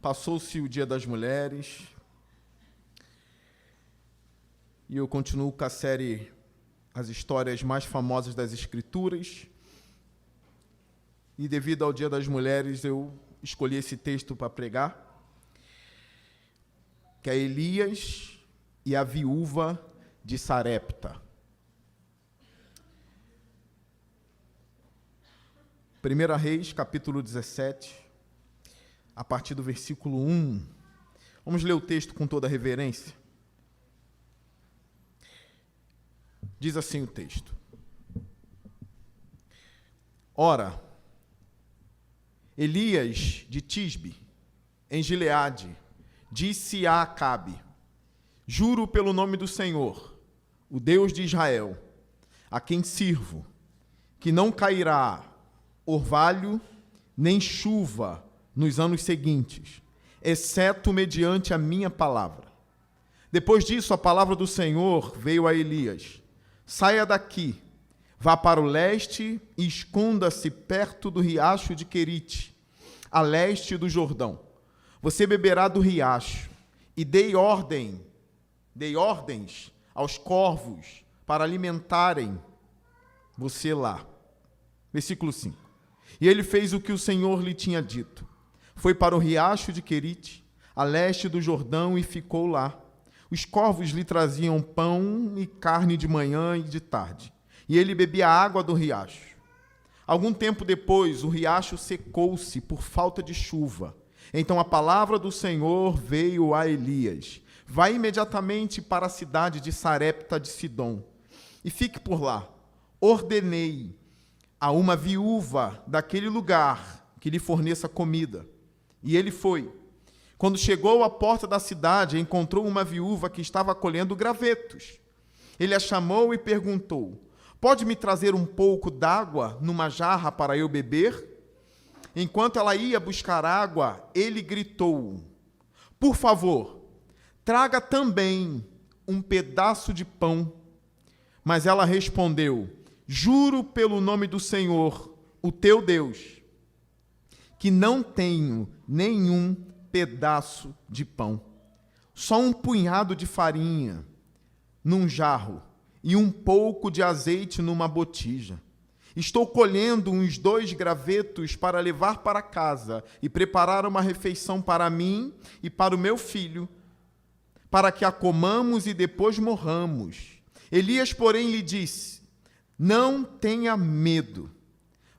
Passou-se o Dia das Mulheres e eu continuo com a série As Histórias Mais Famosas das Escrituras. E devido ao Dia das Mulheres, eu escolhi esse texto para pregar, que é Elias e a viúva de Sarepta. 1 Reis, capítulo 17, a partir do versículo 1. Vamos ler o texto com toda a reverência. Diz assim o texto: Ora, Elias de Tisbe, em Gileade, disse a Acabe: Juro pelo nome do Senhor, o Deus de Israel, a quem sirvo, que não cairá orvalho nem chuva nos anos seguintes, exceto mediante a minha palavra. Depois disso, a palavra do Senhor veio a Elias: Saia daqui, vá para o leste e esconda-se perto do riacho de Querite, a leste do Jordão. Você beberá do riacho, e dei ordens aos corvos para alimentarem você lá. Versículo 5. E ele fez o que o Senhor lhe tinha dito. Foi para o riacho de Querite, a leste do Jordão, e ficou lá. Os corvos lhe traziam pão e carne de manhã e de tarde, e ele bebia a água do riacho. Algum tempo depois, o riacho secou-se por falta de chuva. Então a palavra do Senhor veio a Elias: Vai imediatamente para a cidade de Sarepta de Sidom, e fique por lá. Ordenei a uma viúva daquele lugar que lhe forneça comida. E ele foi. Quando chegou à porta da cidade, encontrou uma viúva que estava colhendo gravetos. Ele a chamou e perguntou: Pode me trazer um pouco d'água numa jarra para eu beber? Enquanto ela ia buscar água, ele gritou: Por favor, traga também um pedaço de pão. Mas ela respondeu: Juro pelo nome do Senhor, o teu Deus, que não tenho nenhum pedaço de pão, só um punhado de farinha num jarro e um pouco de azeite numa botija. Estou colhendo uns 2 gravetos para levar para casa e preparar uma refeição para mim e para o meu filho, para que a comamos e depois morramos. Elias, porém, lhe disse: Não tenha medo.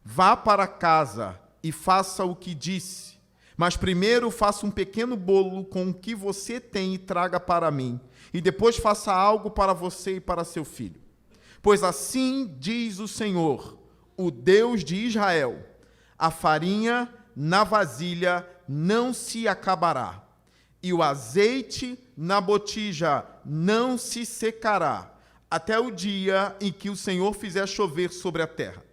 Vá para casa e faça o que disse. Mas primeiro faça um pequeno bolo com o que você tem e traga para mim. E depois faça algo para você e para seu filho. Pois assim diz o Senhor, o Deus de Israel: a farinha na vasilha não se acabará, e o azeite na botija não se secará, até o dia em que o Senhor fizer chover sobre a terra.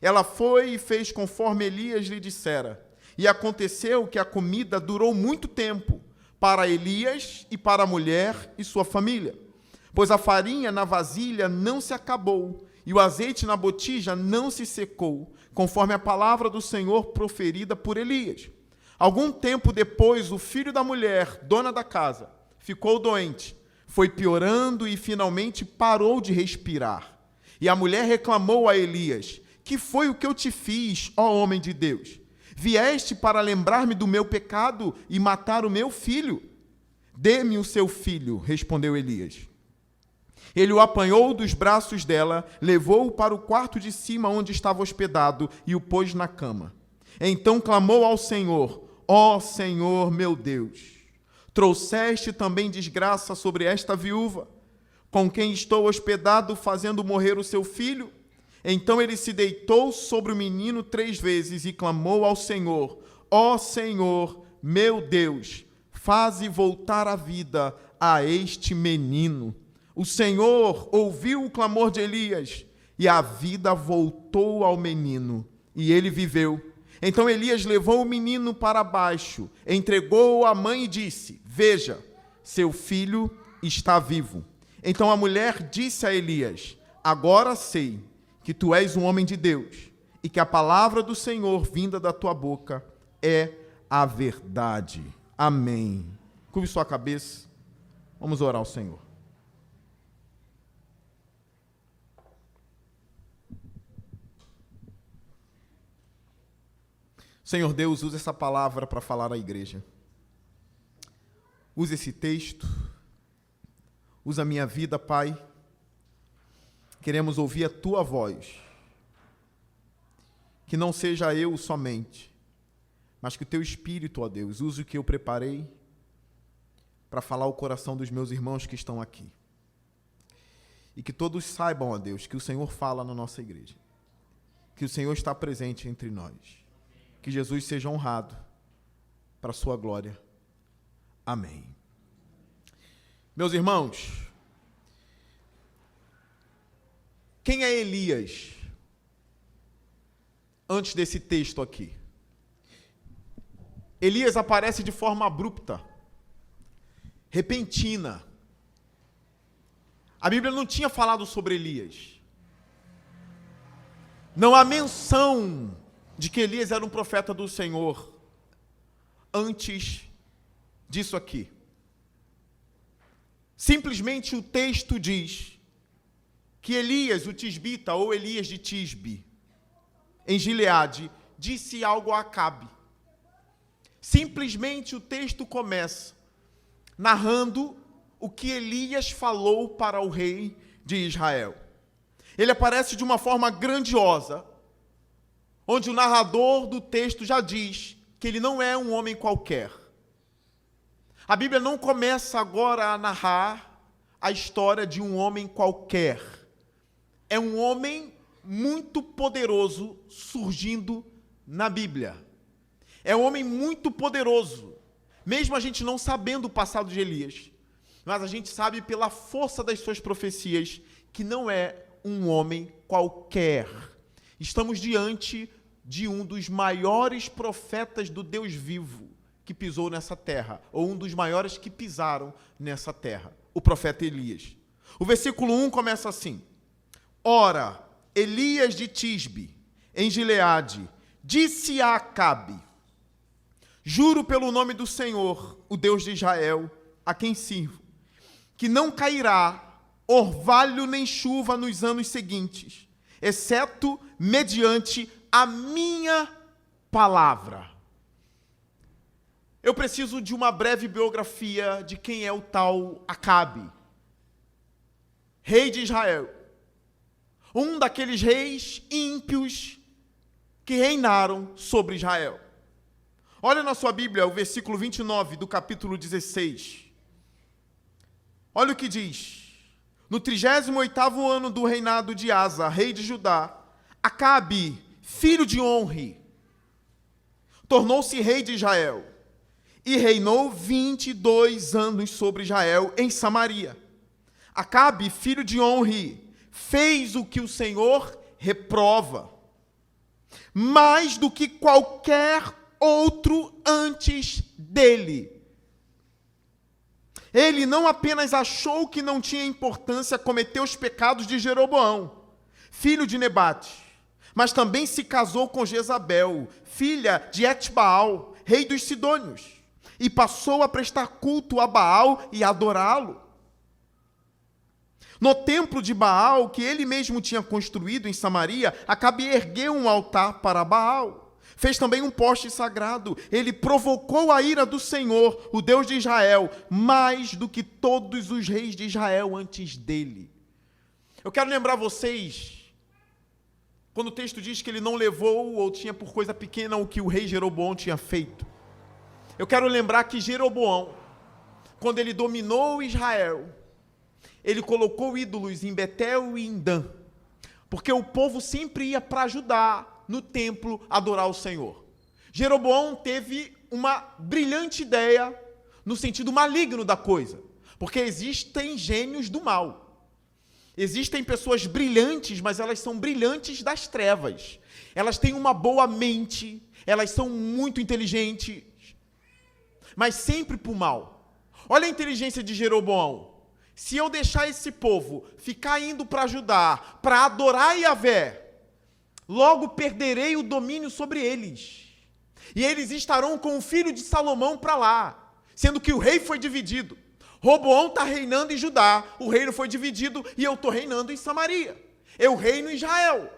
Ela foi e fez conforme Elias lhe dissera. E aconteceu que a comida durou muito tempo para Elias e para a mulher e sua família, pois a farinha na vasilha não se acabou e o azeite na botija não se secou, conforme a palavra do Senhor proferida por Elias. Algum tempo depois, o filho da mulher, dona da casa, ficou doente, foi piorando e finalmente parou de respirar. E a mulher reclamou a Elias: Que foi o que eu te fiz, ó homem de Deus? Vieste para lembrar-me do meu pecado e matar o meu filho? Dê-me o seu filho, respondeu Elias. Ele o apanhou dos braços dela, levou-o para o quarto de cima onde estava hospedado e o pôs na cama. Então clamou ao Senhor: Ó Senhor, meu Deus, trouxeste também desgraça sobre esta viúva, com quem estou hospedado, fazendo morrer o seu filho? Então ele se deitou sobre o menino 3 vezes e clamou ao Senhor: Ó Senhor, meu Deus, faze voltar a vida a este menino. O Senhor ouviu o clamor de Elias, e a vida voltou ao menino, e ele viveu. Então Elias levou o menino para baixo, entregou-o à mãe e disse: Veja, seu filho está vivo. Então a mulher disse a Elias: agora sei que tu és um homem de Deus e que a palavra do Senhor vinda da tua boca é a verdade. Amém. Curve sua cabeça. Vamos orar ao Senhor. Senhor Deus, usa essa palavra para falar à igreja. Usa esse texto. Usa a minha vida, Pai. Queremos ouvir a tua voz. Que não seja eu somente, mas que o teu Espírito, ó Deus, use o que eu preparei para falar ao coração dos meus irmãos que estão aqui. E que todos saibam, ó Deus, que o Senhor fala na nossa igreja. Que o Senhor está presente entre nós. Que Jesus seja honrado para a sua glória. Amém. Meus irmãos, quem é Elias? Antes desse texto aqui. Elias aparece de forma abrupta, repentina. A Bíblia não tinha falado sobre Elias. Não há menção de que Elias era um profeta do Senhor antes disso aqui. Simplesmente o texto diz que Elias, o tisbita, ou Elias de Tisbe, em Gileade, disse algo a Acabe. Simplesmente o texto começa narrando o que Elias falou para o rei de Israel. Ele aparece de uma forma grandiosa, onde o narrador do texto já diz que ele não é um homem qualquer. A Bíblia não começa agora a narrar a história de um homem qualquer. É um homem muito poderoso surgindo na Bíblia. É um homem muito poderoso, mesmo a gente não sabendo o passado de Elias, mas a gente sabe pela força das suas profecias que não é um homem qualquer. Estamos diante de um dos maiores profetas do Deus vivo que pisou nessa terra, ou um dos maiores que pisaram nessa terra, o profeta Elias. O versículo 1 começa assim: ora, Elias de Tisbe, em Gileade, disse a Acabe: juro pelo nome do Senhor, o Deus de Israel, a quem sirvo, que não cairá orvalho nem chuva nos anos seguintes, exceto mediante a minha palavra. Eu preciso de uma breve biografia de quem é o tal Acabe, rei de Israel. Um daqueles reis ímpios que reinaram sobre Israel. Olha na sua Bíblia o versículo 29 do capítulo 16. Olha o que diz. No 38º ano do reinado de Asa, rei de Judá, Acabe, filho de Onri, tornou-se rei de Israel e reinou 22 anos sobre Israel em Samaria. Acabe, filho de Onri, fez o que o Senhor reprova, mais do que qualquer outro antes dele. Ele não apenas achou que não tinha importância cometer os pecados de Jeroboão, filho de Nebate, mas também se casou com Jezabel, filha de Etbaal, rei dos Sidônios, e passou a prestar culto a Baal e adorá-lo. No templo de Baal, que ele mesmo tinha construído em Samaria, Acabe ergueu um altar para Baal. Fez também um poste sagrado. Ele provocou a ira do Senhor, o Deus de Israel, mais do que todos os reis de Israel antes dele. Eu quero lembrar vocês, quando o texto diz que ele não levou ou tinha por coisa pequena o que o rei Jeroboão tinha feito. Eu quero lembrar que Jeroboão, quando ele dominou Israel, ele colocou ídolos em Betel e em Dan, porque o povo sempre ia para Judá, no templo, adorar o Senhor. Jeroboão teve uma brilhante ideia, no sentido maligno da coisa, porque existem gênios do mal. Existem pessoas brilhantes, mas elas são brilhantes das trevas. Elas têm uma boa mente, elas são muito inteligentes, mas sempre para o mal. Olha a inteligência de Jeroboão. se eu deixar esse povo ficar indo para Judá, para adorar Yahvé, logo perderei o domínio sobre eles. E eles estarão com o filho de Salomão para lá, sendo que o rei foi dividido. Roboão está reinando em Judá, o reino foi dividido e eu estou reinando em Samaria. Eu reino em Israel.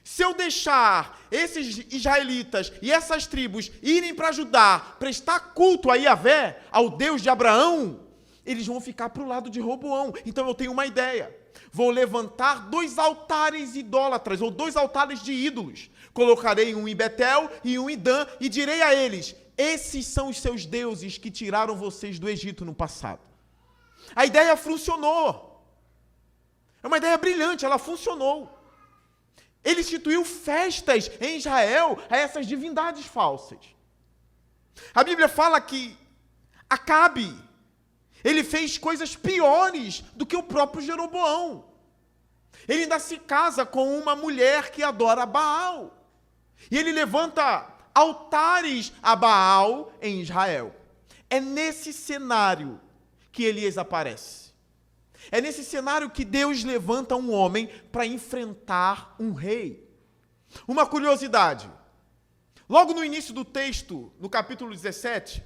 Se eu deixar esses israelitas e essas tribos irem para Judá, prestar culto a Yahvé, ao Deus de Abraão, eles vão ficar para o lado de Roboão. Então eu tenho uma ideia. Vou levantar 2 altares idólatras, ou 2 altares de ídolos. Colocarei um em Betel e um em Dan, e direi a eles: esses são os seus deuses que tiraram vocês do Egito no passado. A ideia funcionou. É uma ideia brilhante, ela funcionou. Ele instituiu festas em Israel a essas divindades falsas. A Bíblia fala que Acabe, ele fez coisas piores do que o próprio Jeroboão. Ele ainda se casa com uma mulher que adora Baal. E ele levanta altares a Baal em Israel. É nesse cenário que Elias aparece. É nesse cenário que Deus levanta um homem para enfrentar um rei. Uma curiosidade. Logo no início do texto, no capítulo 17,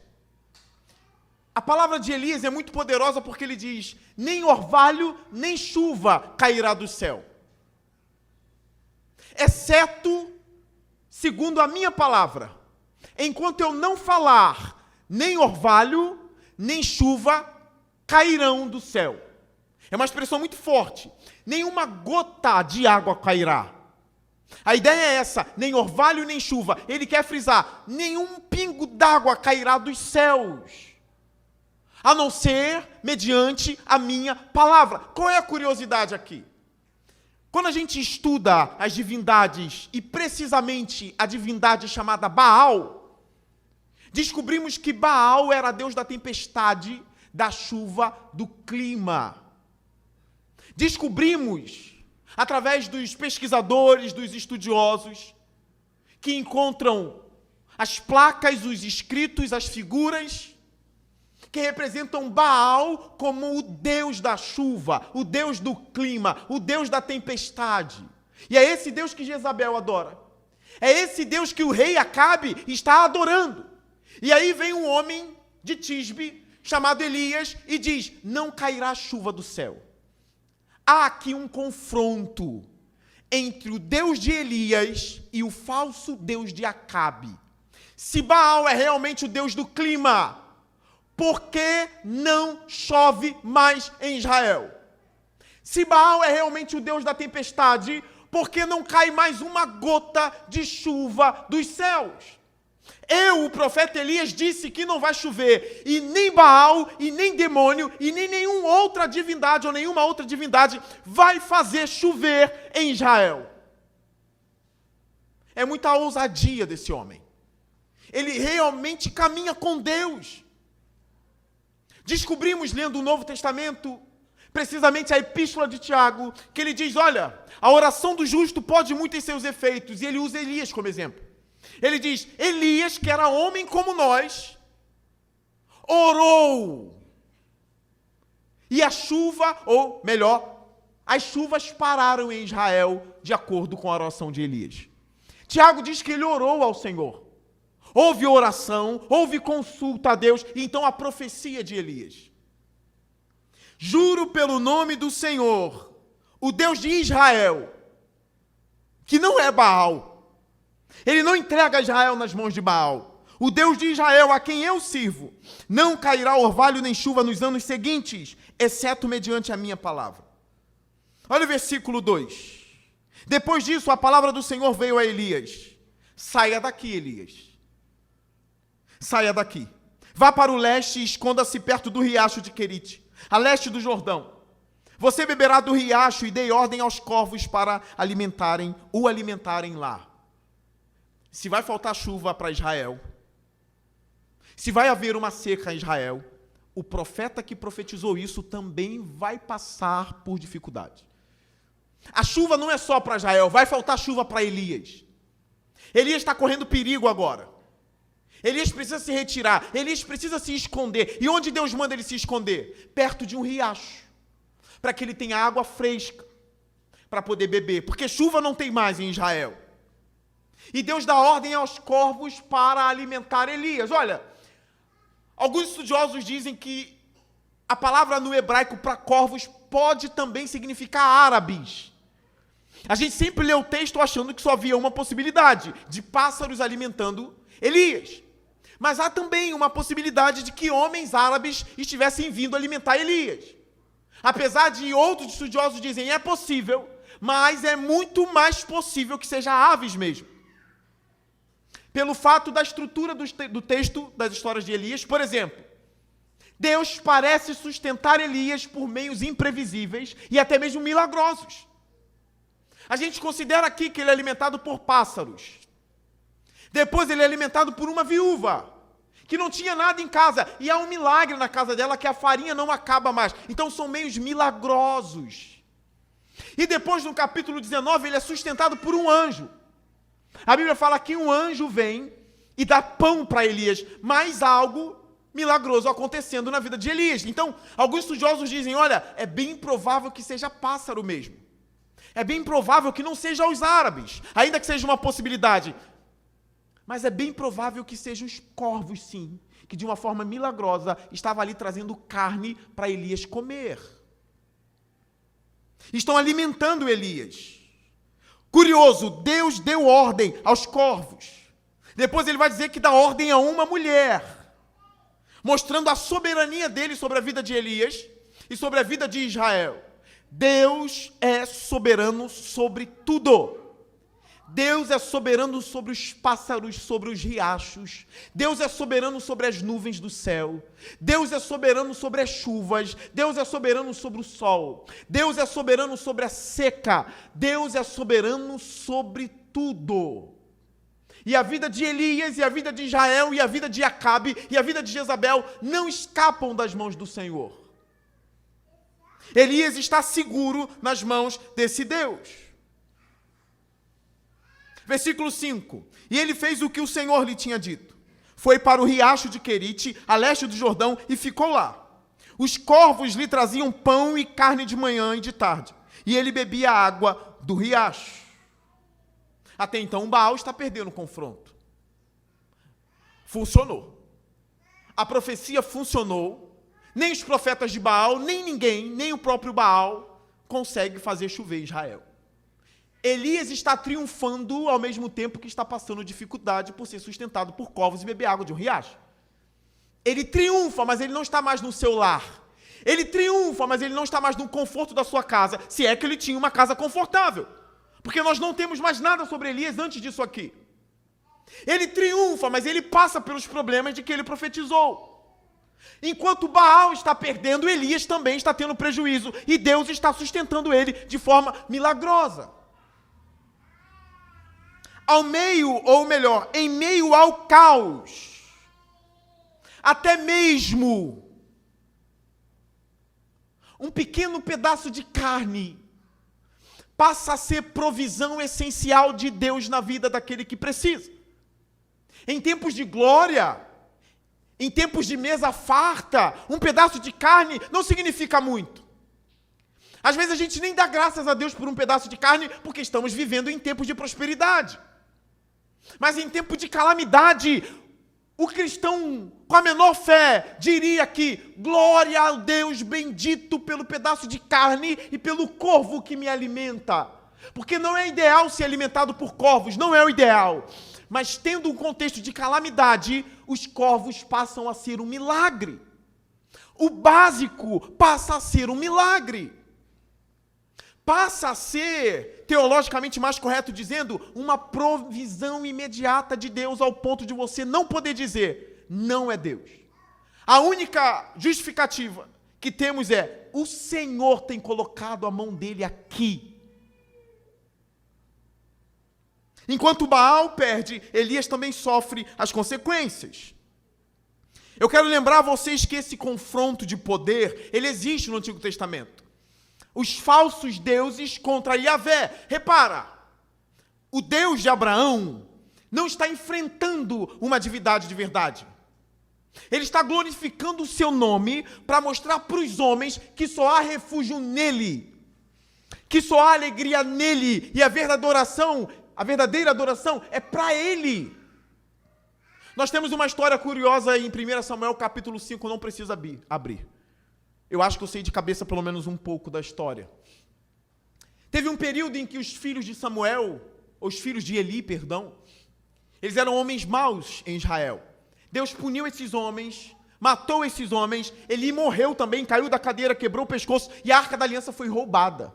a palavra de Elias é muito poderosa porque ele diz: nem orvalho, nem chuva cairá do céu, exceto, segundo a minha palavra, enquanto eu não falar, nem orvalho, nem chuva cairão do céu. É uma expressão muito forte. Nenhuma gota de água cairá. A ideia é essa, nem orvalho, nem chuva. Ele quer frisar, nenhum pingo d'água cairá dos céus, a não ser mediante a minha palavra. Qual é a curiosidade aqui? Quando a gente estuda as divindades, e precisamente a divindade chamada Baal, descobrimos que Baal era deus da tempestade, da chuva, do clima. Descobrimos, através dos pesquisadores, dos estudiosos, que encontram as placas, os escritos, as figuras, que representam Baal como o deus da chuva, o deus do clima, o deus da tempestade. E é esse Deus que Jezabel adora. É esse Deus que o rei Acabe está adorando. E aí vem um homem de Tisbe, chamado Elias, e diz: não cairá chuva do céu. Há aqui um confronto entre o Deus de Elias e o falso Deus de Acabe. Se Baal é realmente o Deus do clima, por que não chove mais em Israel? Se Baal é realmente o Deus da tempestade, por que não cai mais uma gota de chuva dos céus? O profeta Elias, disse que não vai chover, e nem Baal, e nem demônio, e nem nenhuma outra divindade, ou nenhuma outra divindade, vai fazer chover em Israel. É muita ousadia desse homem. Ele realmente caminha com Deus. Descobrimos, lendo o Novo Testamento, precisamente a epístola de Tiago, que ele diz: olha, a oração do justo pode muito em seus efeitos, e ele usa Elias como exemplo. Ele diz: Elias, que era homem como nós, orou, e a chuva, ou melhor, as chuvas pararam em Israel, de acordo com a oração de Elias. Tiago diz que ele orou ao Senhor. Houve oração, houve consulta a Deus, e então a profecia de Elias: juro pelo nome do Senhor, o Deus de Israel, que não é Baal. Ele não entrega Israel nas mãos de Baal. O Deus de Israel, a quem eu sirvo, não cairá orvalho nem chuva nos anos seguintes, exceto mediante a minha palavra. Olha o versículo 2. Depois disso, a palavra do Senhor veio a Elias: saia daqui, Elias. Saia daqui. Vá para o leste e esconda-se perto do riacho de Querite, a leste do Jordão. Você beberá do riacho, e dei ordem aos corvos para o alimentarem lá. Se vai faltar chuva para Israel, se vai haver uma seca em Israel, o profeta que profetizou isso também vai passar por dificuldade. A chuva não é só para Israel, vai faltar chuva para Elias. Elias está correndo perigo agora. Elias precisa se retirar, Elias precisa se esconder. E onde Deus manda ele se esconder? Perto de um riacho. para que ele tenha água fresca para poder beber, porque chuva não tem mais em Israel. E Deus dá ordem aos corvos para alimentar Elias. Olha, alguns estudiosos dizem que a palavra no hebraico para corvos pode também significar árabes. A gente sempre lê o texto achando que só havia uma possibilidade, de pássaros alimentando Elias. Mas há também uma possibilidade de que homens árabes estivessem vindo alimentar Elias. Apesar de outros estudiosos dizem é possível, mas é muito mais possível que seja aves mesmo. Pelo fato da estrutura do texto das histórias de Elias, por exemplo, Deus parece sustentar Elias por meios imprevisíveis e até mesmo milagrosos. A gente considera aqui que ele é alimentado por pássaros. Depois ele é alimentado por uma viúva, que não tinha nada em casa. E há um milagre na casa dela, que a farinha não acaba mais. Então são meios milagrosos. E depois, no capítulo 19, ele é sustentado por um anjo. A Bíblia fala que um anjo vem e dá pão para Elias, mas algo milagroso acontecendo na vida de Elias. Então, alguns estudiosos dizem, olha, é bem provável que seja pássaro mesmo. É bem provável que não seja os árabes, ainda que seja uma possibilidade. Mas é bem provável que sejam os corvos, sim, que de uma forma milagrosa estava ali trazendo carne para Elias comer. Estão alimentando Elias. Curioso, Deus deu ordem aos corvos. Depois ele vai dizer que dá ordem a uma mulher, mostrando a soberania dele sobre a vida de Elias e sobre a vida de Israel. Deus é soberano sobre tudo. Deus é soberano sobre os pássaros, sobre os riachos. Deus é soberano sobre as nuvens do céu. Deus é soberano sobre as chuvas. Deus é soberano sobre o sol. Deus é soberano sobre a seca. Deus é soberano sobre tudo. E a vida de Elias, e a vida de Israel, e a vida de Acabe, e a vida de Jezabel não escapam das mãos do Senhor. Elias está seguro nas mãos desse Deus. Versículo 5. E ele fez o que o Senhor lhe tinha dito. Foi para o riacho de Querite, a leste do Jordão, e ficou lá. Os corvos lhe traziam pão e carne de manhã e de tarde. E ele bebia a água do riacho. Até então, Baal está perdendo o confronto. Funcionou. A profecia funcionou. Nem os profetas de Baal, nem ninguém, nem o próprio Baal consegue fazer chover Israel. Elias está triunfando ao mesmo tempo que está passando dificuldade por ser sustentado por corvos e beber água de um riacho. Ele triunfa, mas ele não está mais no seu lar. Ele triunfa, mas ele não está mais no conforto da sua casa, se é que ele tinha uma casa confortável. Porque nós não temos mais nada sobre Elias antes disso aqui. Ele triunfa, mas ele passa pelos problemas de que ele profetizou. Enquanto Baal está perdendo, Elias também está tendo prejuízo. E Deus está sustentando ele de forma milagrosa. Ao meio, ou melhor, em meio ao caos, até mesmo um pequeno pedaço de carne passa a ser provisão essencial de Deus na vida daquele que precisa. Em tempos de glória, em tempos de mesa farta, um pedaço de carne não significa muito. Às vezes a gente nem dá graças a Deus por um pedaço de carne, porque estamos vivendo em tempos de prosperidade. Mas em tempo de calamidade, o cristão com a menor fé diria que glória ao Deus bendito pelo pedaço de carne e pelo corvo que me alimenta. Porque não é ideal ser alimentado por corvos, não é o ideal. Mas tendo um contexto de calamidade, os corvos passam a ser um milagre. O básico passa a ser um milagre. Passa a ser, teologicamente mais correto dizendo, uma provisão imediata de Deus ao ponto de você não poder dizer, não é Deus. A única justificativa que temos é, o Senhor tem colocado a mão dele aqui. Enquanto Baal perde, Elias também sofre as consequências. Eu quero lembrar a vocês que esse confronto de poder, ele existe no Antigo Testamento. Os falsos deuses contra Yahvé. Repara, o Deus de Abraão não está enfrentando uma divindade de verdade. Ele está glorificando o seu nome para mostrar para os homens que só há refúgio nele, que só há alegria nele, e a verdadeira adoração é para ele. Nós temos uma história curiosa em 1 Samuel capítulo 5, não precisa abrir. Eu acho que eu sei de cabeça pelo menos um pouco da história. Teve um período em que os filhos de Samuel, os filhos de Eli, eles eram homens maus em Israel. Deus puniu esses homens, matou esses homens, Eli morreu também, caiu da cadeira, quebrou o pescoço, e a Arca da Aliança foi roubada.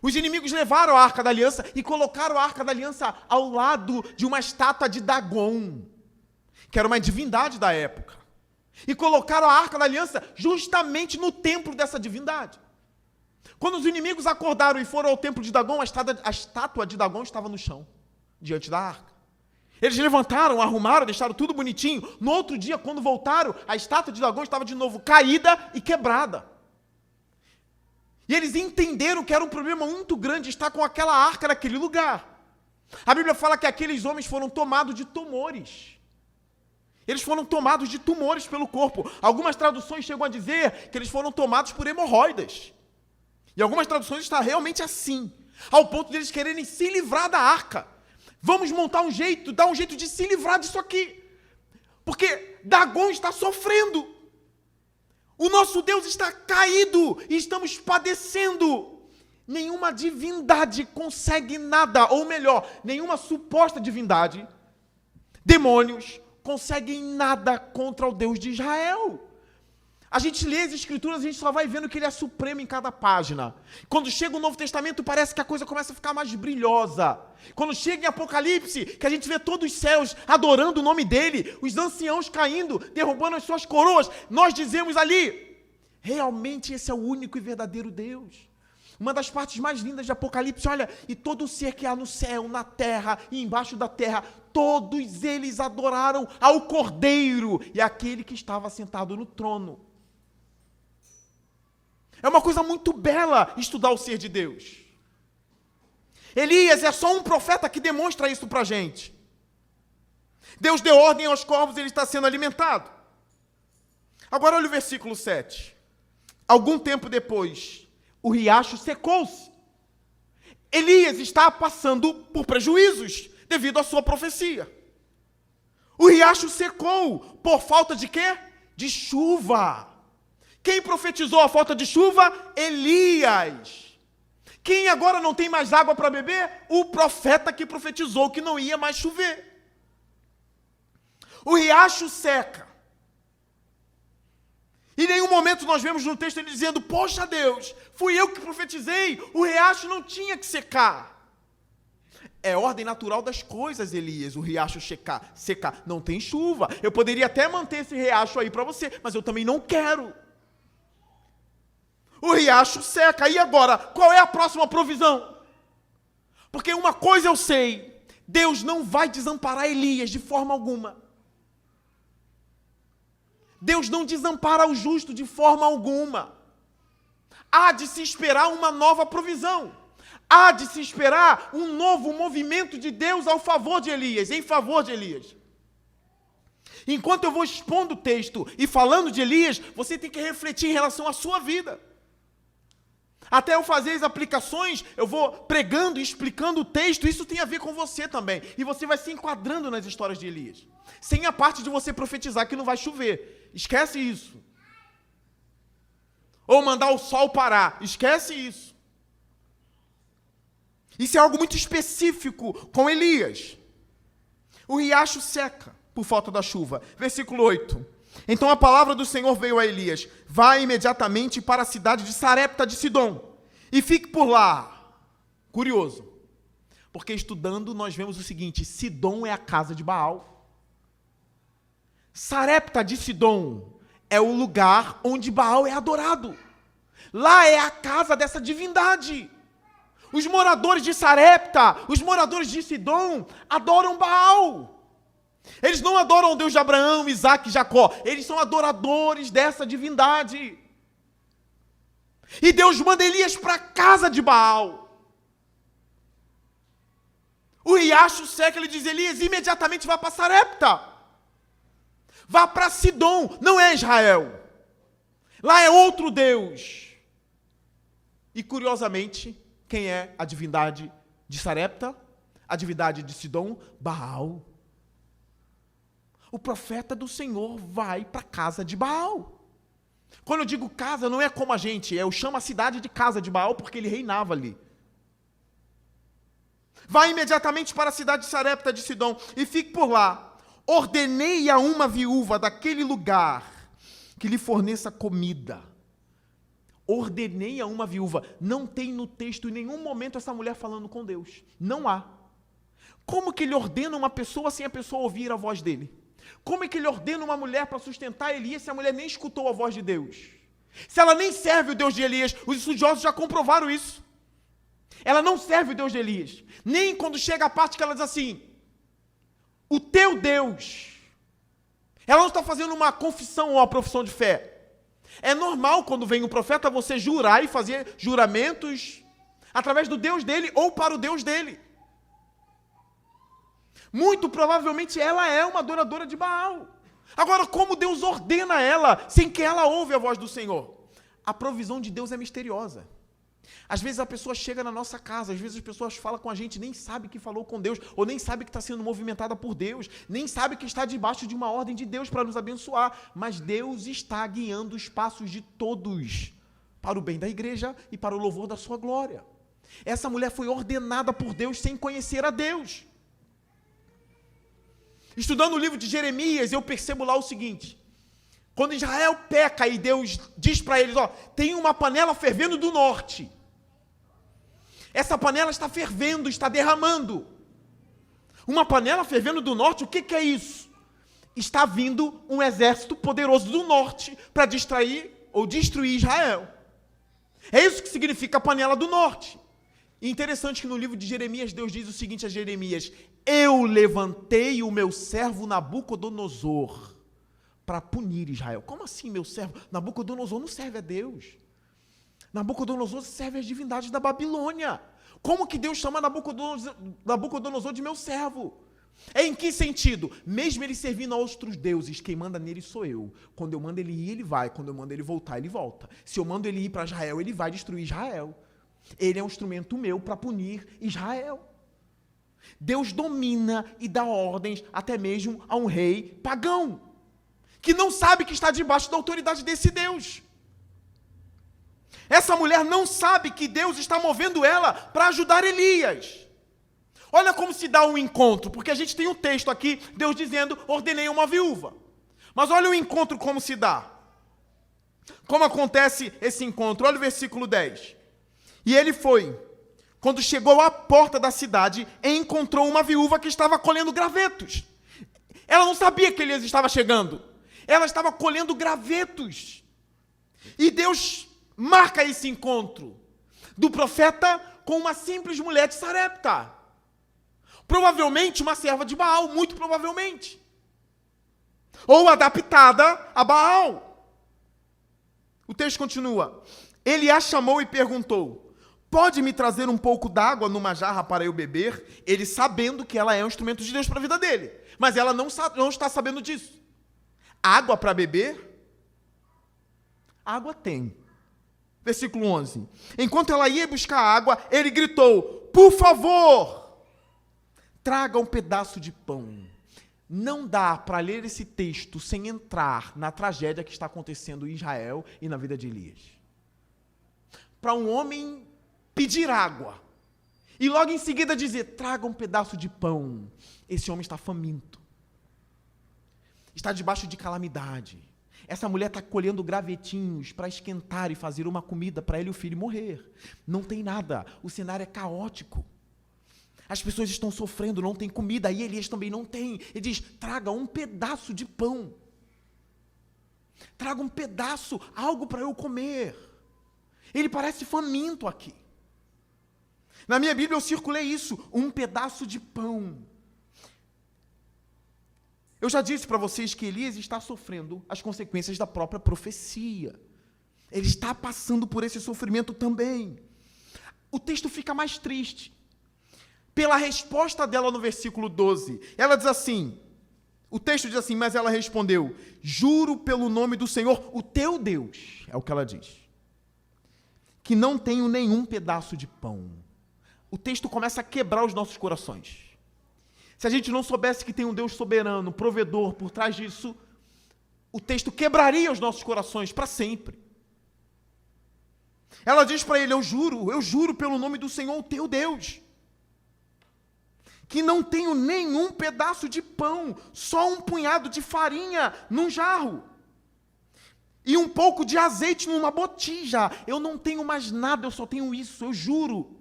Os inimigos levaram a Arca da Aliança e colocaram a Arca da Aliança ao lado de uma estátua de Dagon, que era uma divindade da época. E colocaram a Arca da Aliança justamente no templo dessa divindade. Quando os inimigos acordaram e foram ao templo de Dagon, a estátua de Dagon estava no chão, diante da arca. Eles levantaram, arrumaram, deixaram tudo bonitinho. No outro dia, quando voltaram, a estátua de Dagon estava de novo caída e quebrada. E eles entenderam que era um problema muito grande estar com aquela arca naquele lugar. A Bíblia fala que aqueles homens foram tomados de tumores. Eles foram tomados de tumores pelo corpo. Algumas traduções chegam a dizer que eles foram tomados por hemorroidas. E algumas traduções está realmente assim, ao ponto de eles quererem se livrar da arca. Vamos montar um jeito, dar um jeito de se livrar disso aqui. Porque Dagon está sofrendo. O nosso Deus está caído e estamos padecendo. Nenhuma divindade consegue nada, ou melhor, nenhuma suposta divindade, demônios, conseguem nada contra o Deus de Israel. A gente lê as Escrituras, a gente só vai vendo que Ele é supremo em cada página. Quando chega o Novo Testamento, parece que a coisa começa a ficar mais brilhosa. Quando chega em Apocalipse, que a gente vê todos os céus adorando o nome dEle, os anciãos caindo, derrubando as suas coroas, nós dizemos ali, realmente esse é o único e verdadeiro Deus. Uma das partes mais lindas de Apocalipse, olha, e todo ser que há no céu, na terra e embaixo da terra, todos eles adoraram ao Cordeiro e àquele que estava sentado no trono. É uma coisa muito bela estudar o ser de Deus. Elias é só um profeta que demonstra isso para a gente. Deus deu ordem aos corvos e ele está sendo alimentado. Agora olha o versículo 7. Algum tempo depois, o riacho secou-se. Elias está passando por prejuízos devido à sua profecia. O riacho secou por falta de quê? De chuva. Quem profetizou a falta de chuva? Elias. Quem agora não tem mais água para beber? O profeta que profetizou que não ia mais chover. O riacho seca. E em nenhum momento nós vemos no texto ele dizendo, poxa Deus, fui eu que profetizei, o riacho não tinha que secar. É ordem natural das coisas, Elias, o riacho secar. Não tem chuva. Eu poderia até manter esse riacho aí para você, mas eu também não quero. O riacho seca. E agora, qual é a próxima provisão? Porque uma coisa eu sei, Deus não vai desamparar Elias de forma alguma. Deus não desampara o justo de forma alguma. Há de se esperar uma nova provisão. Há de se esperar um novo movimento de Deus ao favor de Elias, em favor de Elias. Enquanto eu vou expondo o texto e falando de Elias, você tem que refletir em relação à sua vida. Até eu fazer as aplicações, eu vou pregando e explicando o texto, isso tem a ver com você também. E você vai se enquadrando nas histórias de Elias. Sem a parte de você profetizar que não vai chover. Esquece isso. Ou mandar o sol parar. Esquece isso. Isso é algo muito específico com Elias. O riacho seca por falta da chuva. Versículo 8. Então a palavra do Senhor veio a Elias, vai imediatamente para a cidade de Sarepta de Sidom, e fique por lá. Curioso, porque estudando nós vemos o seguinte, Sidom é a casa de Baal. Sarepta de Sidom é o lugar onde Baal é adorado. Lá é a casa dessa divindade. Os moradores de Sarepta, os moradores de Sidom, adoram Baal. Eles não adoram o Deus de Abraão, Isaac e Jacó. Eles são adoradores dessa divindade. E Deus manda Elias para a casa de Baal. O riacho seca, ele diz, Elias, imediatamente vai para Sarepta. Vá para Sidom, não é Israel. Lá é outro Deus. E curiosamente, quem é a divindade de Sarepta? A divindade de Sidom? Baal. O profeta do Senhor vai para a casa de Baal. Quando eu digo casa, não é como a gente, eu chamo a cidade de casa de Baal porque ele reinava ali. Vai imediatamente para a cidade de Sarepta de Sidom e fique por lá. Ordenei a uma viúva daquele lugar que lhe forneça comida. Ordenei a uma viúva. Não tem no texto em nenhum momento essa mulher falando com Deus. Não há. Como que ele ordena uma pessoa sem a pessoa ouvir a voz dele? Como é que ele ordena uma mulher para sustentar Elias se a mulher nem escutou a voz de Deus? Se ela nem serve o Deus de Elias, os estudiosos já comprovaram isso. Ela não serve o Deus de Elias. Nem quando chega a parte que ela diz assim, o teu Deus. Ela não está fazendo uma confissão ou uma profissão de fé. É normal quando vem um profeta você jurar e fazer juramentos através do Deus dele ou para o Deus dele. Muito provavelmente ela é uma adoradora de Baal. Agora, como Deus ordena ela, sem que ela ouve a voz do Senhor? A provisão de Deus é misteriosa. Às vezes a pessoa chega na nossa casa, às vezes as pessoas falam com a gente, nem sabe que falou com Deus, ou nem sabe que está sendo movimentada por Deus, nem sabe que está debaixo de uma ordem de Deus para nos abençoar, mas Deus está guiando os passos de todos, para o bem da igreja e para o louvor da sua glória. Essa mulher foi ordenada por Deus sem conhecer a Deus. Estudando o livro de Jeremias, eu percebo lá o seguinte, quando Israel peca e Deus diz para eles, tem uma panela fervendo do norte. Essa panela está fervendo, está derramando. Uma panela fervendo do norte, o que é isso? Está vindo um exército poderoso do norte para distrair ou destruir Israel. É isso que significa a panela do norte. E interessante que no livro de Jeremias, Deus diz o seguinte a Jeremias, eu levantei o meu servo Nabucodonosor para punir Israel. Como assim, meu servo? Nabucodonosor não serve a Deus. Nabucodonosor serve as divindades da Babilônia. Como que Deus chama Nabucodonosor de meu servo? É em que sentido? Mesmo ele servindo a outros deuses, quem manda nele sou eu. Quando eu mando ele ir, ele vai. Quando eu mando ele voltar, ele volta. Se eu mando ele ir para Israel, ele vai destruir Israel. Ele é um instrumento meu para punir Israel. Deus domina e dá ordens até mesmo a um rei pagão, que não sabe que está debaixo da autoridade desse Deus. Essa mulher não sabe que Deus está movendo ela para ajudar Elias. Olha como se dá um encontro, porque a gente tem um texto aqui, Deus dizendo, ordenei uma viúva. Mas olha o encontro como se dá. Como acontece esse encontro? Olha o versículo 10. E ele foi, quando chegou à porta da cidade, encontrou uma viúva que estava colhendo gravetos. Ela não sabia que Elias estava chegando. Ela estava colhendo gravetos. E Deus marca esse encontro do profeta com uma simples mulher de Sarepta. Provavelmente uma serva de Baal, muito provavelmente. Ou adaptada a Baal. O texto continua. Ele a chamou e perguntou, pode me trazer um pouco d'água numa jarra para eu beber? Ele sabendo que ela é um instrumento de Deus para a vida dele. Mas ela não está sabendo disso. Água para beber? Água tem. Versículo 11. Enquanto ela ia buscar água, ele gritou, por favor, traga um pedaço de pão. Não dá para ler esse texto sem entrar na tragédia que está acontecendo em Israel e na vida de Elias. Para um homem pedir água e logo em seguida dizer, traga um pedaço de pão. Esse homem está faminto. Está debaixo de calamidade. Essa mulher está colhendo gravetinhos para esquentar e fazer uma comida para ele e o filho morrer. Não tem nada. O cenário é caótico. As pessoas estão sofrendo, não tem comida. E Elias também não tem. Ele diz, traga um pedaço de pão. Traga um pedaço, algo para eu comer. Ele parece faminto aqui. Na minha Bíblia eu circulei isso, um pedaço de pão. Eu já disse para vocês que Elias está sofrendo as consequências da própria profecia. Ele está passando por esse sofrimento também. O texto fica mais triste. Pela resposta dela no versículo 12. Ela diz assim, O texto diz assim, mas ela respondeu, juro pelo nome do Senhor, o teu Deus, é o que ela diz, que não tenho nenhum pedaço de pão. O texto começa a quebrar os nossos corações. Se a gente não soubesse que tem um Deus soberano, provedor por trás disso, o texto quebraria os nossos corações para sempre. Ela diz para ele, eu juro pelo nome do Senhor, o teu Deus, que não tenho nenhum pedaço de pão, só um punhado de farinha num jarro e um pouco de azeite numa botija. Eu não tenho mais nada, eu só tenho isso, eu juro.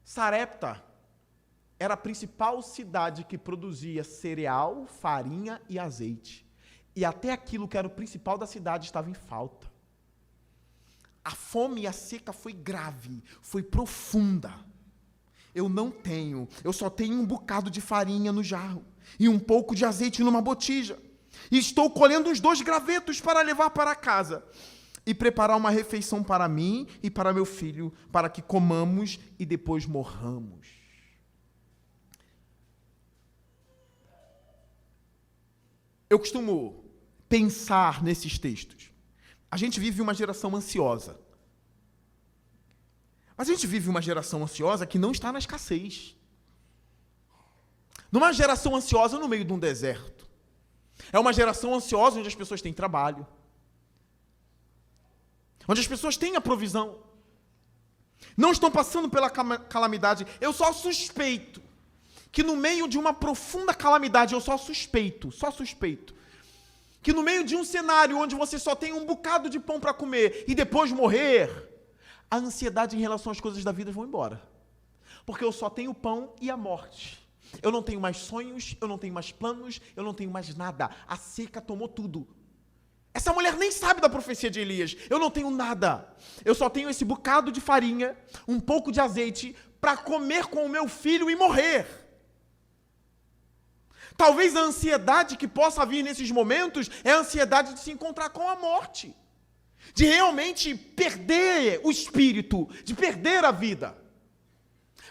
Sarepta era a principal cidade que produzia cereal, farinha e azeite. E até aquilo que era o principal da cidade estava em falta. A fome e a seca foi grave, foi profunda. Eu não tenho, eu só tenho um bocado de farinha no jarro e um pouco de azeite numa botija. E estou colhendo os 2 gravetos para levar para casa e preparar uma refeição para mim e para meu filho, para que comamos e depois morramos. Eu costumo pensar nesses textos. A gente vive uma geração ansiosa. Mas a gente vive uma geração ansiosa que não está na escassez. Numa geração ansiosa no meio de um deserto. É uma geração ansiosa onde as pessoas têm trabalho. Onde as pessoas têm a provisão. Não estão passando pela calamidade. Eu só suspeito que no meio de uma profunda calamidade, eu só suspeito, que no meio de um cenário onde você só tem um bocado de pão para comer e depois morrer, a ansiedade em relação às coisas da vida vão embora. Porque eu só tenho pão e a morte. Eu não tenho mais sonhos, eu não tenho mais planos, eu não tenho mais nada. A seca tomou tudo. Essa mulher nem sabe da profecia de Elias. Eu não tenho nada. Eu só tenho esse bocado de farinha, um pouco de azeite, para comer com o meu filho e morrer. Talvez a ansiedade que possa vir nesses momentos é a ansiedade de se encontrar com a morte. De realmente perder o espírito, de perder a vida.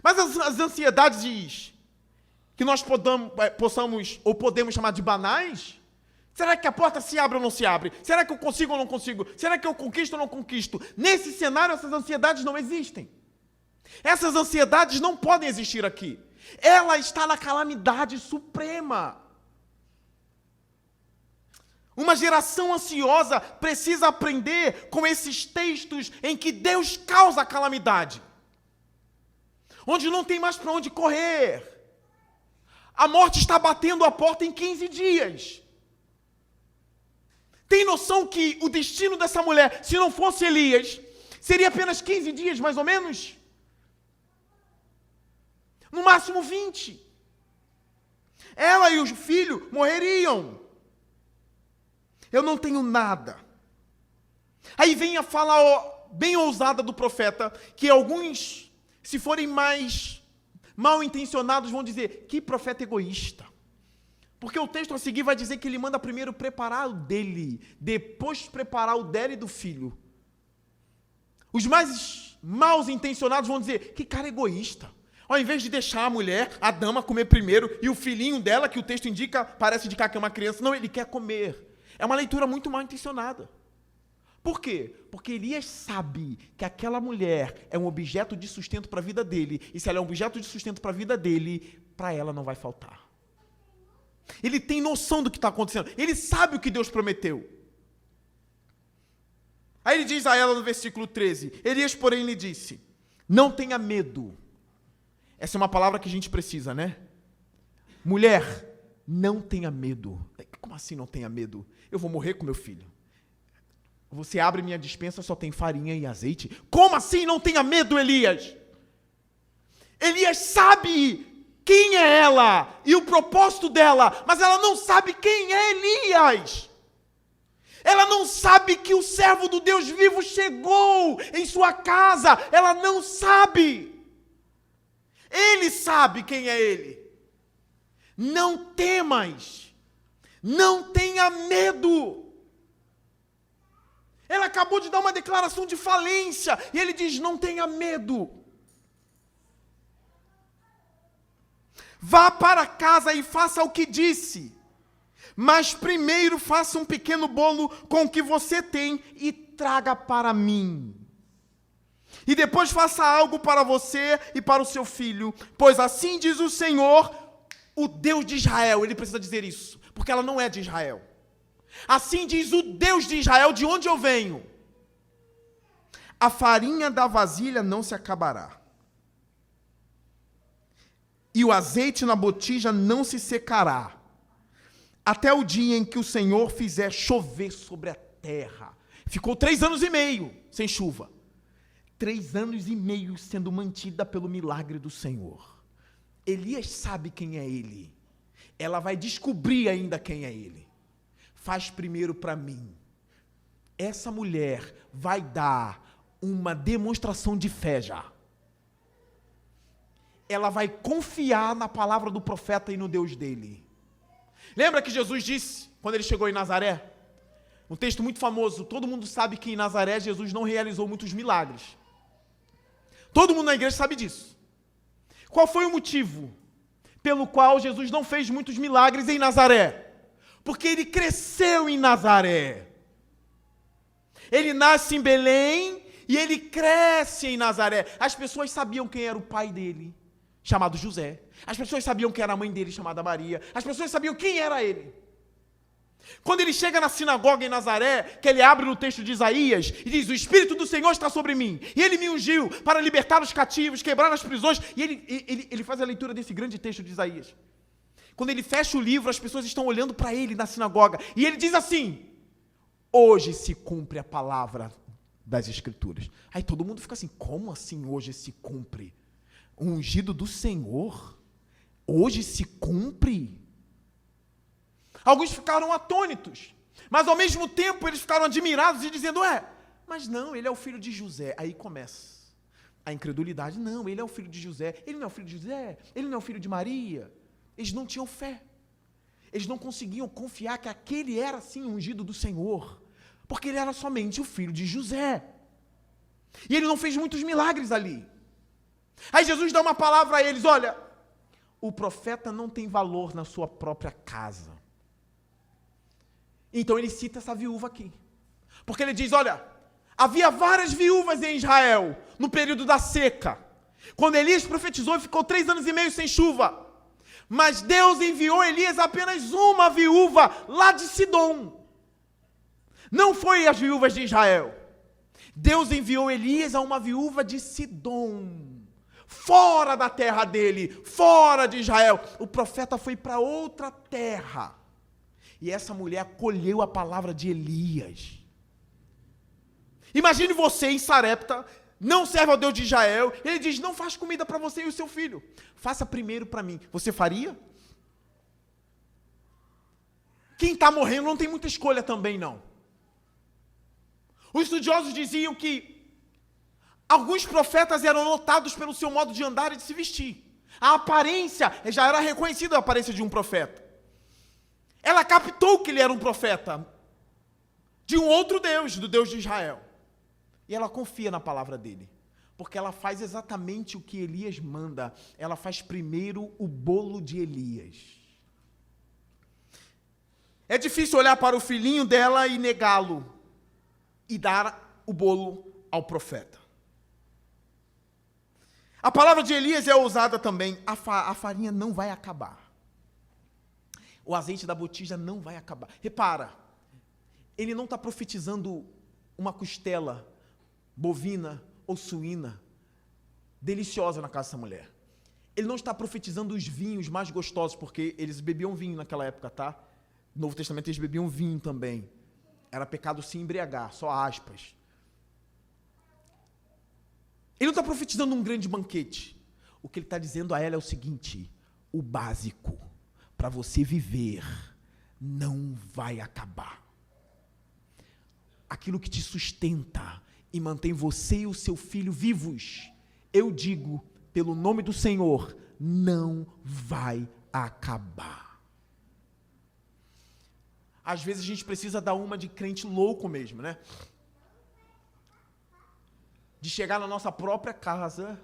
Mas as ansiedades que nós possamos ou podemos chamar de banais, será que a porta se abre ou não se abre? Será que eu consigo ou não consigo? Será que eu conquisto ou não conquisto? Nesse cenário, essas ansiedades não existem. Essas ansiedades não podem existir aqui. Ela está na calamidade suprema. Uma geração ansiosa precisa aprender com esses textos em que Deus causa a calamidade. Onde não tem mais para onde correr. A morte está batendo a porta em 15 dias. Tem noção que o destino dessa mulher, se não fosse Elias, seria apenas 15 dias, mais ou menos? No máximo 20. Ela e o filho morreriam. Eu não tenho nada. Aí vem a fala bem ousada do profeta, que alguns, se forem mais mal intencionados, vão dizer, que profeta egoísta. Porque o texto a seguir vai dizer que ele manda primeiro preparar o dele, depois preparar o dela e do filho. Os mais mal intencionados vão dizer, que cara egoísta. Ao invés de deixar a mulher, a dama, comer primeiro, e o filhinho dela, que o texto indica, parece indicar que é uma criança, não, ele quer comer. É uma leitura muito mal intencionada. Por quê? Porque Elias sabe que aquela mulher é um objeto de sustento para a vida dele, e se ela é um objeto de sustento para a vida dele, para ela não vai faltar. Ele tem noção do que está acontecendo, ele sabe o que Deus prometeu. Aí ele diz a ela no versículo 13, Elias, porém, lhe disse, não tenha medo. Essa é uma palavra que a gente precisa, né? Mulher, não tenha medo. Como assim não tenha medo? Eu vou morrer com meu filho. Você abre minha despensa, só tem farinha e azeite. Como assim não tenha medo, Elias? Elias sabe quem é ela e o propósito dela, mas ela não sabe quem é Elias. Ela não sabe que o servo do Deus vivo chegou em sua casa. Ela não sabe. Ele sabe quem é ele. Não temas. Não tenha medo. Ela acabou de dar uma declaração de falência. E ele diz, não tenha medo. Vá para casa e faça o que disse. Mas primeiro faça um pequeno bolo com o que você tem e traga para mim. E depois faça algo para você e para o seu filho. Pois assim diz o Senhor, o Deus de Israel. Ele precisa dizer isso, porque ela não é de Israel. Assim diz o Deus de Israel, de onde eu venho. A farinha da vasilha não se acabará. E o azeite na botija não se secará, até o dia em que o Senhor fizer chover sobre a terra. Ficou 3 anos e meio sem chuva. 3 anos e meio sendo mantida pelo milagre do Senhor. Elias sabe quem é ele. Ela vai descobrir ainda quem é ele. Faz primeiro para mim. Essa mulher vai dar uma demonstração de fé já. Ela vai confiar na palavra do profeta e no Deus dele. Lembra que Jesus disse, quando ele chegou em Nazaré? Um texto muito famoso, todo mundo sabe que em Nazaré Jesus não realizou muitos milagres. Todo mundo na igreja sabe disso. Qual foi o motivo pelo qual Jesus não fez muitos milagres em Nazaré? Porque ele cresceu em Nazaré. Ele nasce em Belém e ele cresce em Nazaré. As pessoas sabiam quem era o pai dele, chamado José. As pessoas sabiam quem era a mãe dele, chamada Maria. As pessoas sabiam quem era ele. Quando ele chega na sinagoga em Nazaré, que ele abre no texto de Isaías e diz, o Espírito do Senhor está sobre mim, e ele me ungiu para libertar os cativos, quebrar as prisões, e ele faz a leitura desse grande texto de Isaías. Quando ele fecha o livro, as pessoas estão olhando para ele na sinagoga, e ele diz assim, hoje se cumpre a palavra das Escrituras. Aí todo mundo fica assim, como assim hoje se cumpre? O ungido do Senhor, hoje se cumpre? Alguns ficaram atônitos, mas ao mesmo tempo eles ficaram admirados e dizendo, mas não, ele é o filho de José. Aí começa a incredulidade, não, ele é o filho de José, ele não é o filho de José, ele não é o filho de Maria. Eles não tinham fé, eles não conseguiam confiar que aquele era sim o ungido do Senhor, porque ele era somente o filho de José, e ele não fez muitos milagres ali. Aí Jesus dá uma palavra a eles, olha, o profeta não tem valor na sua própria casa. Então ele cita essa viúva aqui. Porque ele diz, olha, havia várias viúvas em Israel, no período da seca. Quando Elias profetizou, ficou 3 anos e meio sem chuva. Mas Deus enviou Elias apenas uma viúva lá de Sidom. Não foi as viúvas de Israel. Deus enviou Elias a uma viúva de Sidom. Fora da terra dele, fora de Israel. O profeta foi para outra terra. E essa mulher acolheu a palavra de Elias. Imagine você em Sarepta, não serve ao Deus de Israel. Ele diz, não faz comida para você e o seu filho. Faça primeiro para mim. Você faria? Quem está morrendo não tem muita escolha também, não. Os estudiosos diziam que alguns profetas eram notados pelo seu modo de andar e de se vestir. A aparência já era reconhecida, a aparência de um profeta. Ela captou que ele era um profeta de um outro Deus, do Deus de Israel. E ela confia na palavra dele, porque ela faz exatamente o que Elias manda. Ela faz primeiro o bolo de Elias. É difícil olhar para o filhinho dela e negá-lo e dar o bolo ao profeta. A palavra de Elias é ousada também. A farinha não vai acabar. O azeite da botija não vai acabar. Repara, ele não está profetizando uma costela bovina ou suína deliciosa na casa dessa mulher. Ele não está profetizando os vinhos mais gostosos, porque eles bebiam vinho naquela época, tá? No Novo Testamento eles bebiam vinho também. Era pecado se embriagar, só aspas. Ele não está profetizando um grande banquete. O que ele está dizendo a ela é o seguinte, o básico para você viver não vai acabar. Aquilo que te sustenta e mantém você e o seu filho vivos, eu digo, pelo nome do Senhor, não vai acabar. Às vezes a gente precisa dar uma de crente louco mesmo, né? De chegar na nossa própria casa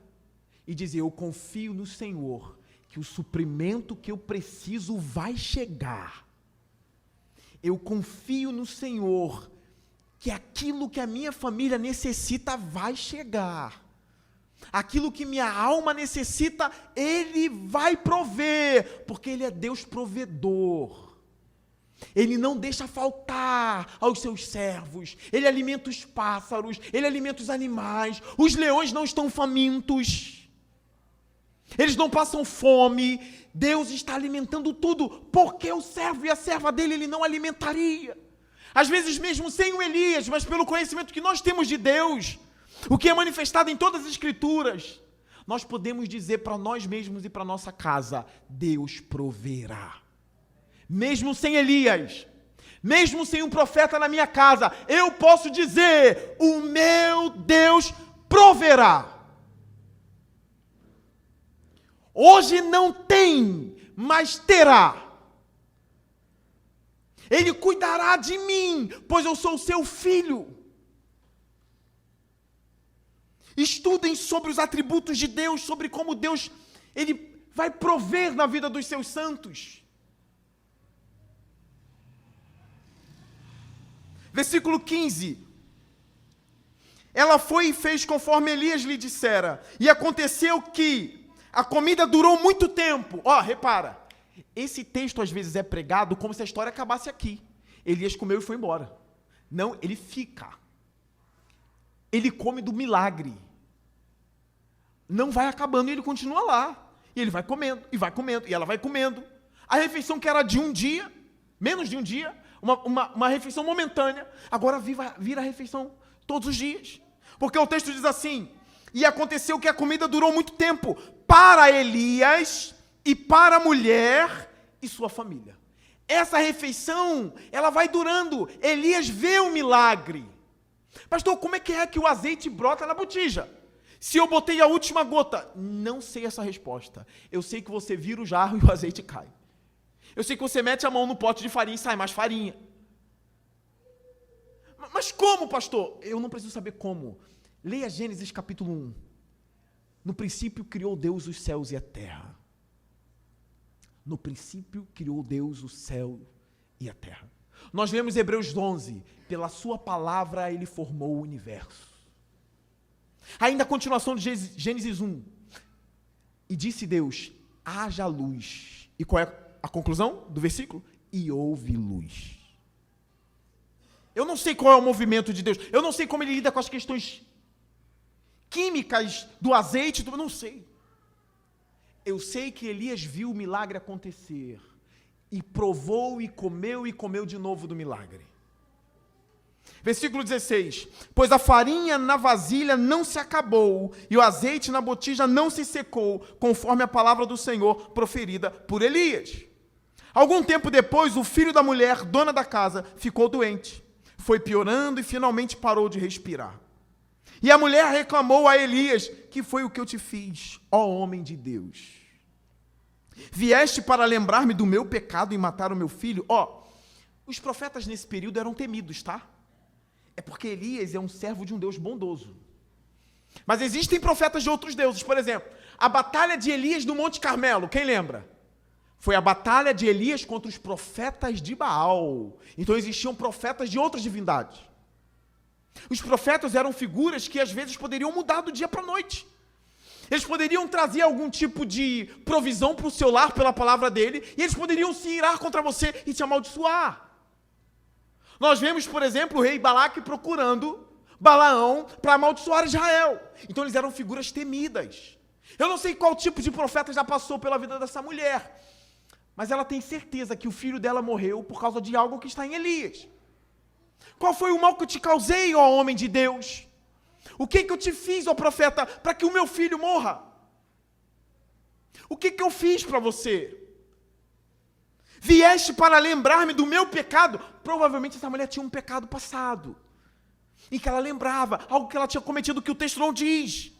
e dizer, eu confio no Senhor, que o suprimento que eu preciso vai chegar. Eu confio no Senhor, que aquilo que a minha família necessita vai chegar. Aquilo que minha alma necessita, Ele vai prover, porque Ele é Deus provedor. Ele não deixa faltar aos seus servos. Ele alimenta os pássaros, Ele alimenta os animais. Os leões não estão famintos. Eles não passam fome. Deus está alimentando tudo, porque o servo e a serva dele Ele não alimentaria. Às vezes mesmo sem o Elias, mas pelo conhecimento que nós temos de Deus, o que é manifestado em todas as Escrituras, nós podemos dizer para nós mesmos e para nossa casa: Deus proverá. Mesmo sem Elias, mesmo sem um profeta na minha casa, eu posso dizer: o meu Deus proverá. Hoje não tem, mas terá. Ele cuidará de mim, pois eu sou seu filho. Estudem sobre os atributos de Deus, sobre como Deus Ele vai prover na vida dos seus santos. Versículo 15. Ela foi e fez conforme Elias lhe dissera, e aconteceu que a comida durou muito tempo. Repara, esse texto às vezes é pregado como se a história acabasse aqui. Elias comeu e foi embora. Não, ele fica. Ele come do milagre. Não vai acabando e ele continua lá. E ele vai comendo, e ela vai comendo. A refeição que era de um dia, menos de um dia, uma refeição momentânea, agora vira refeição todos os dias. Porque o texto diz assim: e aconteceu que a comida durou muito tempo para Elias e para a mulher e sua família. Essa refeição, ela vai durando. Elias vê o milagre. Pastor, como é que o azeite brota na botija? Se eu botei a última gota, não sei essa resposta. Eu sei que você vira o jarro e o azeite cai. Eu sei que você mete a mão no pote de farinha e sai mais farinha. Mas como, pastor? Eu não preciso saber como. Leia Gênesis capítulo 1. No princípio criou Deus os céus e a terra. No princípio criou Deus o céu e a terra. Nós lemos Hebreus 11. Pela sua palavra ele formou o universo. Ainda a continuação de Gênesis 1. E disse Deus: haja luz. E qual é a conclusão do versículo? E houve luz. Eu não sei qual é o movimento de Deus. Eu não sei como ele lida com as questões químicas do azeite. Eu não sei. Eu sei que Elias viu o milagre acontecer. E provou e comeu de novo do milagre. Versículo 16. Pois a farinha na vasilha não se acabou, e o azeite na botija não se secou, conforme a palavra do Senhor proferida por Elias. Algum tempo depois, o filho da mulher, dona da casa, ficou doente. Foi piorando e finalmente parou de respirar. E a mulher reclamou a Elias: que foi o que eu te fiz, ó homem de Deus? Vieste para lembrar-me do meu pecado e matar o meu filho? Os profetas nesse período eram temidos, tá? É porque Elias é um servo de um Deus bondoso. Mas existem profetas de outros deuses. Por exemplo, a batalha de Elias no Monte Carmelo, quem lembra? Foi a batalha de Elias contra os profetas de Baal. Então existiam profetas de outras divindades. Os profetas eram figuras que às vezes poderiam mudar do dia para a noite. Eles poderiam trazer algum tipo de provisão para o seu lar pela palavra dele, e eles poderiam se irar contra você e te amaldiçoar. Nós vemos, por exemplo, o rei Balaque procurando Balaão para amaldiçoar Israel. Então eles eram figuras temidas. Eu não sei qual tipo de profeta já passou pela vida dessa mulher, mas ela tem certeza que o filho dela morreu por causa de algo que está em Elias. Qual foi o mal que eu te causei, ó homem de Deus? O que eu te fiz, ó profeta, para que o meu filho morra? O que eu fiz para você? Vieste para lembrar-me do meu pecado? Provavelmente essa mulher tinha um pecado passado, em que ela lembrava, algo que ela tinha cometido que o texto não diz.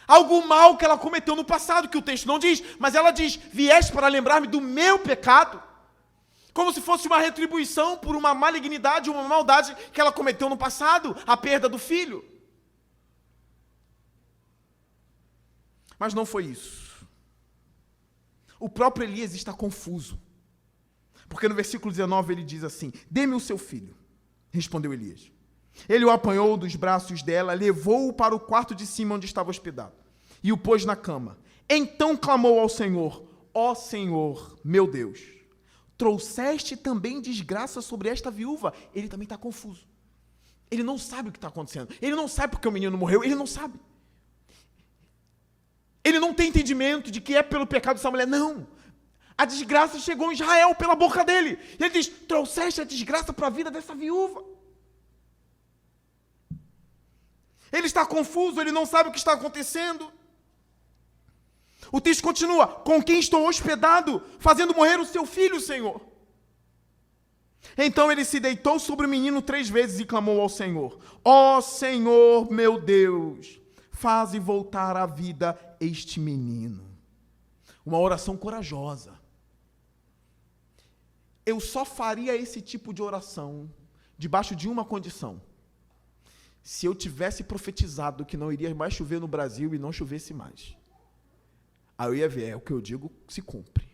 Algo mal que ela cometeu no passado, que o texto não diz, mas ela diz: vieste para lembrar-me do meu pecado, como se fosse uma retribuição por uma malignidade, uma maldade que ela cometeu no passado, a perda do filho. Mas não foi isso. O próprio Elias está confuso. Porque no versículo 19 ele diz assim: dê-me o seu filho. Respondeu Elias. Ele o apanhou dos braços dela, levou-o para o quarto de cima onde estava hospedado e o pôs na cama. Então clamou ao Senhor: ó Senhor, meu Deus, trouxeste também desgraça sobre esta viúva. Ele também está confuso. Ele não sabe o que está acontecendo. Ele não sabe porque o menino morreu. Ele não sabe. Ele não tem entendimento de que é pelo pecado dessa mulher. Não. A desgraça chegou em Israel pela boca dele. Ele diz: trouxeste a desgraça para a vida dessa viúva. Ele está confuso, ele não sabe o que está acontecendo. O texto continua: com quem estou hospedado, fazendo morrer o seu filho, Senhor. Então ele se deitou sobre o menino 3 vezes e clamou ao Senhor: ó Senhor, meu Deus, faze voltar à vida este menino. Uma oração corajosa. Eu só faria esse tipo de oração debaixo de uma condição: se eu tivesse profetizado que não iria mais chover no Brasil e não chovesse mais. Aí eu ia ver, o que eu digo se cumpre.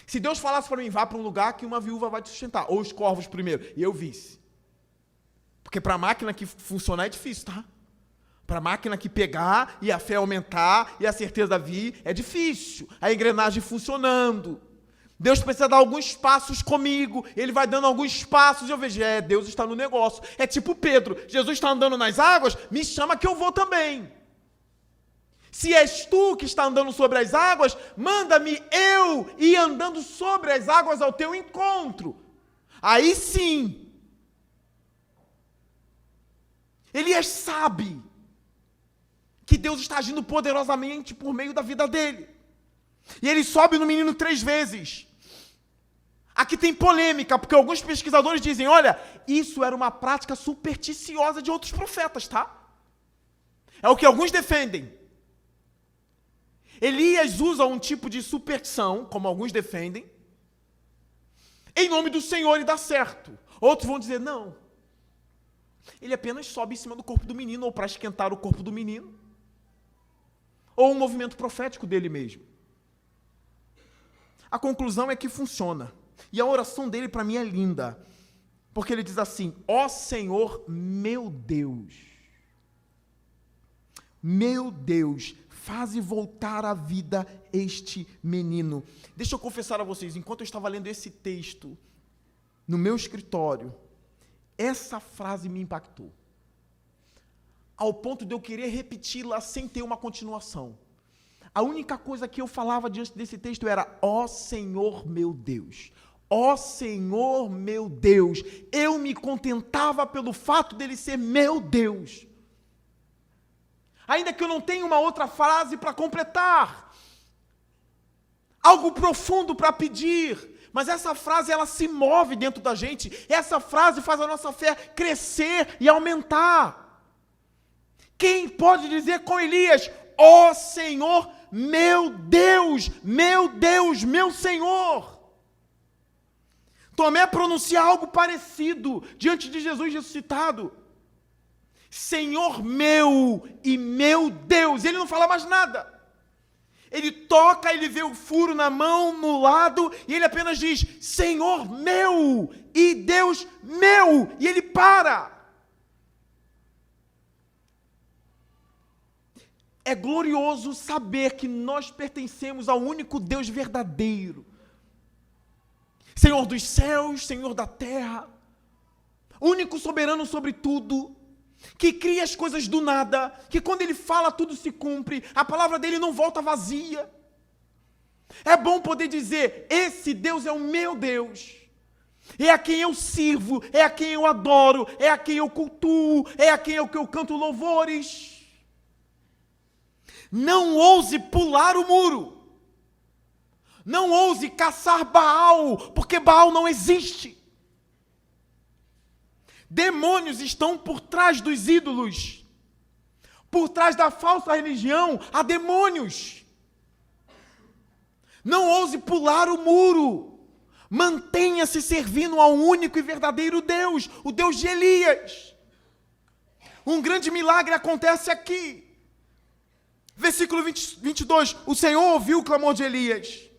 Se Deus falasse para mim: vá para um lugar que uma viúva vai te sustentar, ou os corvos primeiro, e eu visse. Porque para a máquina que funcionar é difícil, tá? Para a máquina que pegar e a fé aumentar e a certeza vir, é difícil. A engrenagem funcionando. Deus precisa dar alguns passos comigo, ele vai dando alguns passos e eu vejo, Deus está no negócio. É tipo Pedro: Jesus está andando nas águas, me chama que eu vou também. Se és tu que está andando sobre as águas, manda-me eu ir andando sobre as águas ao teu encontro. Aí sim. Elias sabe que Deus está agindo poderosamente por meio da vida dele. E ele sobe no menino 3 vezes. Aqui tem polêmica, porque alguns pesquisadores dizem: olha, isso era uma prática supersticiosa de outros profetas, tá? É o que alguns defendem. Elias usa um tipo de superstição, como alguns defendem, em nome do Senhor, e dá certo. Outros vão dizer: não. Ele apenas sobe em cima do corpo do menino, ou para esquentar o corpo do menino, ou um movimento profético dele mesmo. A conclusão é que funciona. E a oração dele para mim é linda. Porque ele diz assim: ó Senhor, meu Deus, faze voltar à vida este menino. Deixa eu confessar a vocês, enquanto eu estava lendo esse texto no meu escritório, essa frase me impactou. Ao ponto de eu querer repeti-la sem ter uma continuação. A única coisa que eu falava diante desse texto era: ó Senhor meu Deus, ó Senhor meu Deus. Eu me contentava pelo fato dele ser meu Deus. Ainda que eu não tenha uma outra frase para completar, algo profundo para pedir, mas essa frase ela se move dentro da gente, essa frase faz a nossa fé crescer e aumentar. Quem pode dizer com Elias: ó Senhor, meu Deus, meu Deus, meu Senhor? Tomé pronuncia algo parecido diante de Jesus ressuscitado: Senhor meu e meu Deus. Ele não fala mais nada. Ele toca, ele vê o furo na mão, no lado, e ele apenas diz: Senhor meu e Deus meu. E ele para. É glorioso saber que nós pertencemos ao único Deus verdadeiro. Senhor dos céus, Senhor da terra, único soberano sobre tudo, que cria as coisas do nada, que quando ele fala tudo se cumpre, a palavra dele não volta vazia. É bom poder dizer: esse Deus é o meu Deus, é a quem eu sirvo, é a quem eu adoro, é a quem eu cultuo, é a quem eu canto louvores. Não ouse pular o muro, não ouse caçar Baal, porque Baal não existe. Demônios estão por trás dos ídolos. Por trás da falsa religião, há demônios. Não ouse pular o muro. Mantenha-se servindo ao único e verdadeiro Deus, o Deus de Elias. Um grande milagre acontece aqui. Versículo 22, o Senhor ouviu o clamor de Elias,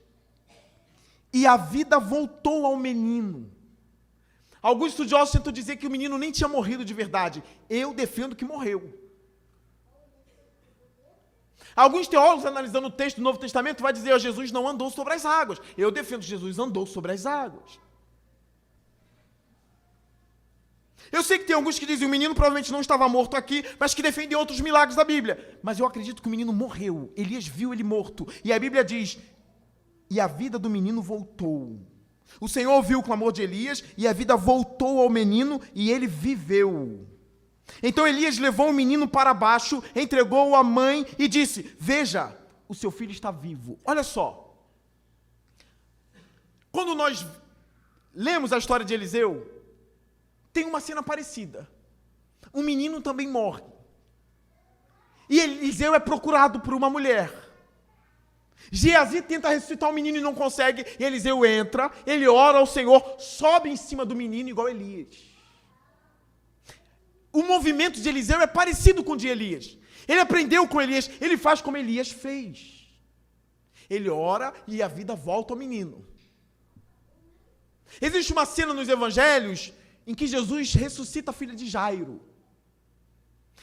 e a vida voltou ao menino. Alguns estudiosos tentam dizer que o menino nem tinha morrido de verdade. Eu defendo que morreu. Alguns teólogos, analisando o texto do Novo Testamento, vai dizer que Jesus não andou sobre as águas. Eu defendo que Jesus andou sobre as águas. Eu sei que tem alguns que dizem que o menino provavelmente não estava morto aqui, mas que defendem outros milagres da Bíblia. Mas eu acredito que o menino morreu. Elias viu ele morto. E a Bíblia diz, e a vida do menino voltou. O Senhor ouviu o clamor de Elias, e a vida voltou ao menino, e ele viveu. Então Elias levou o menino para baixo, entregou-o à mãe e disse, veja, o seu filho está vivo. Olha só. Quando nós lemos a história de Eliseu, tem uma cena parecida. Um menino também morre. E Eliseu é procurado por uma mulher. Geazi tenta ressuscitar o menino e não consegue. E Eliseu entra, ele ora ao Senhor, sobe em cima do menino igual Elias. O movimento de Eliseu é parecido com o de Elias. Ele aprendeu com Elias, ele faz como Elias fez. Ele ora e a vida volta ao menino. Existe uma cena nos evangelhos em que Jesus ressuscita a filha de Jairo.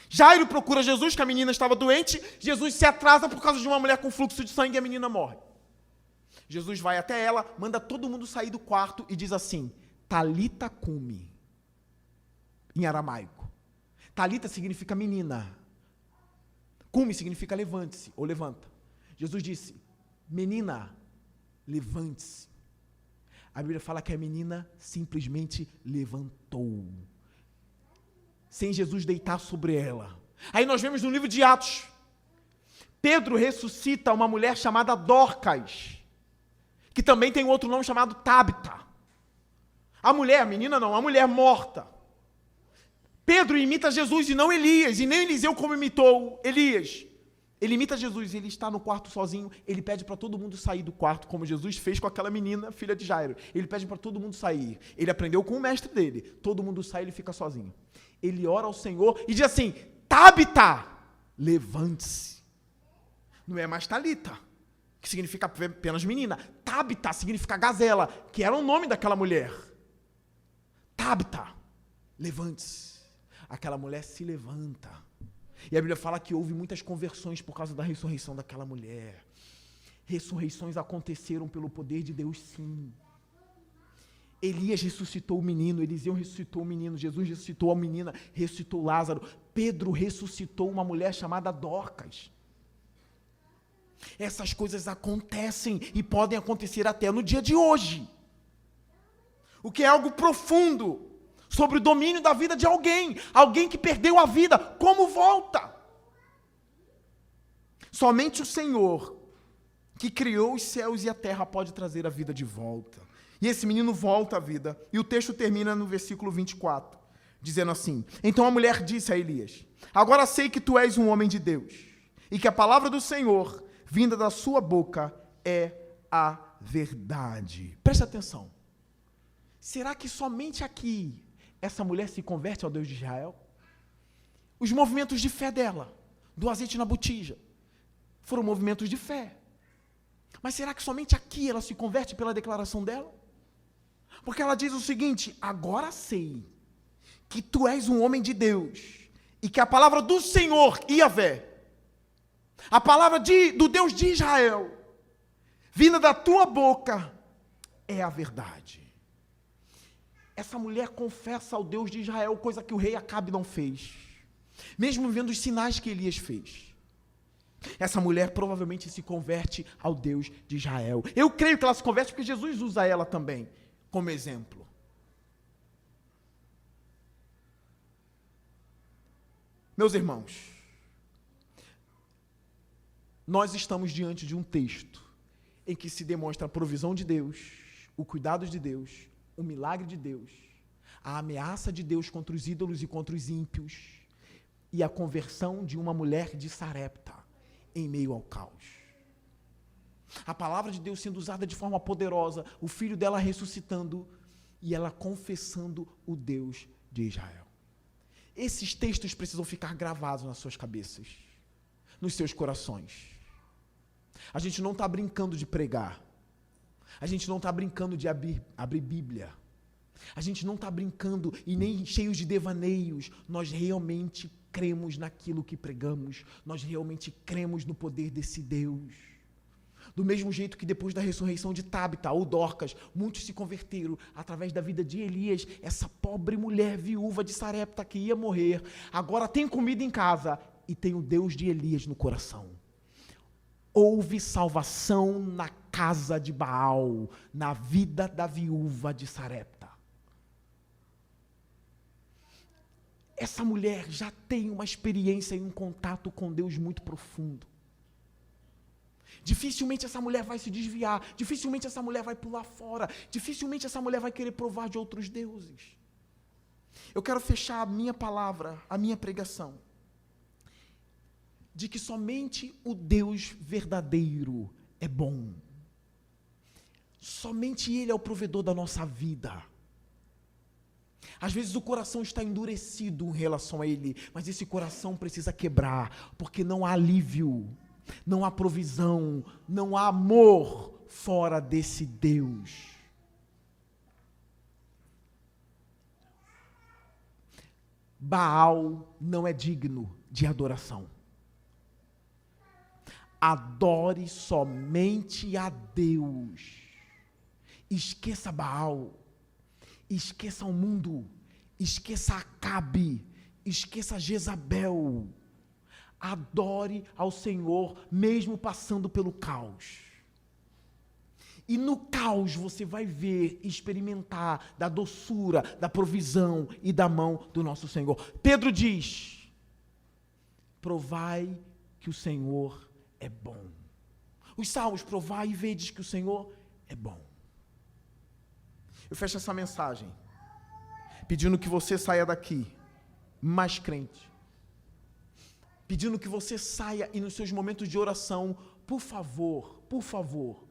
Jairo procura Jesus, que a menina estava doente. Jesus se atrasa por causa de uma mulher com fluxo de sangue e a menina morre. Jesus vai até ela, manda todo mundo sair do quarto e diz assim, Talita cumi, em aramaico. Talita significa menina. Cumi significa levante-se, ou levanta. Jesus disse, menina, levante-se. A Bíblia fala que a menina simplesmente levantou, sem Jesus deitar sobre ela. Aí nós vemos no livro de Atos, Pedro ressuscita uma mulher chamada Dorcas, que também tem outro nome chamado Tabita. A mulher morta. Pedro imita Jesus e não Elias, e nem Eliseu como imitou Elias. Ele imita Jesus, ele está no quarto sozinho, ele pede para todo mundo sair do quarto, como Jesus fez com aquela menina, filha de Jairo. Ele pede para todo mundo sair. Ele aprendeu com o mestre dele. Todo mundo sai, ele fica sozinho. Ele ora ao Senhor e diz assim, Tabita, levante-se. Não é mais Talita, que significa apenas menina. Tabita significa gazela, que era o nome daquela mulher. Tabita, levante-se. Aquela mulher se levanta. E a Bíblia fala que houve muitas conversões por causa da ressurreição daquela mulher. Ressurreições aconteceram pelo poder de Deus, sim. Elias ressuscitou o menino, Eliseu ressuscitou o menino, Jesus ressuscitou a menina, ressuscitou Lázaro. Pedro ressuscitou uma mulher chamada Dorcas. Essas coisas acontecem e podem acontecer até no dia de hoje. O que é algo profundo sobre o domínio da vida de alguém que perdeu a vida, como volta? Somente o Senhor, que criou os céus e a terra, pode trazer a vida de volta. E esse menino volta à vida. E o texto termina no versículo 24, dizendo assim, então a mulher disse a Elias, agora sei que tu és um homem de Deus, e que a palavra do Senhor, vinda da sua boca, é a verdade. Preste atenção. Será que somente aqui essa mulher se converte ao Deus de Israel? Os movimentos de fé dela, do azeite na botija, foram movimentos de fé. Mas será que somente aqui ela se converte pela declaração dela? Porque ela diz o seguinte, agora sei que tu és um homem de Deus, e que a palavra do Senhor, Iavé, a palavra do Deus de Israel, vinda da tua boca, é a verdade. Essa mulher confessa ao Deus de Israel, coisa que o rei Acabe não fez, mesmo vendo os sinais que Elias fez. Essa mulher provavelmente se converte ao Deus de Israel. Eu creio que ela se converte porque Jesus usa ela também como exemplo. Meus irmãos, nós estamos diante de um texto em que se demonstra a provisão de Deus, o cuidado de Deus, o milagre de Deus, a ameaça de Deus contra os ídolos e contra os ímpios, e a conversão de uma mulher de Sarepta em meio ao caos. A palavra de Deus sendo usada de forma poderosa, o filho dela ressuscitando e ela confessando o Deus de Israel. Esses textos precisam ficar gravados nas suas cabeças, nos seus corações. A gente não está brincando de pregar. A gente não está brincando de abrir Bíblia. A gente não está brincando e nem cheios de devaneios. Nós realmente cremos naquilo que pregamos. Nós realmente cremos no poder desse Deus. Do mesmo jeito que depois da ressurreição de Tábita ou Dorcas, muitos se converteram através da vida de Elias, essa pobre mulher viúva de Sarepta que ia morrer, agora tem comida em casa e tem o Deus de Elias no coração. Houve salvação na casa de Baal, na vida da viúva de Sarepta. Essa mulher já tem uma experiência e um contato com Deus muito profundo. Dificilmente essa mulher vai se desviar, dificilmente essa mulher vai pular fora, dificilmente essa mulher vai querer provar de outros deuses. Eu quero fechar a minha palavra, a minha pregação, de que somente o Deus verdadeiro é bom. Somente Ele é o provedor da nossa vida. Às vezes o coração está endurecido em relação a Ele, mas esse coração precisa quebrar, porque não há alívio, não há provisão, não há amor fora desse Deus. Baal não é digno de adoração. Adore somente a Deus. Esqueça Baal, esqueça o mundo, esqueça Acabe, esqueça Jezabel. Adore ao Senhor, mesmo passando pelo caos. E no caos você vai ver, experimentar da doçura, da provisão e da mão do nosso Senhor. Pedro diz: provai que o Senhor é bom. Os salmos: provai e vedes que o Senhor é bom. Eu fecho essa mensagem pedindo que você saia daqui mais crente. Pedindo que você saia e nos seus momentos de oração, por favor,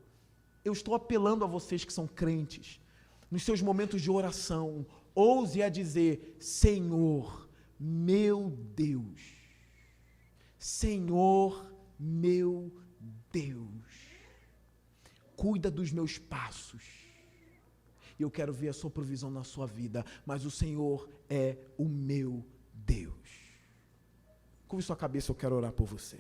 eu estou apelando a vocês que são crentes, nos seus momentos de oração, ouse a dizer: Senhor, meu Deus, Senhor, meu Deus, cuida dos meus passos, e eu quero ver a sua provisão na sua vida, mas o Senhor é o meu Deus. Curve sua cabeça, eu quero orar por você.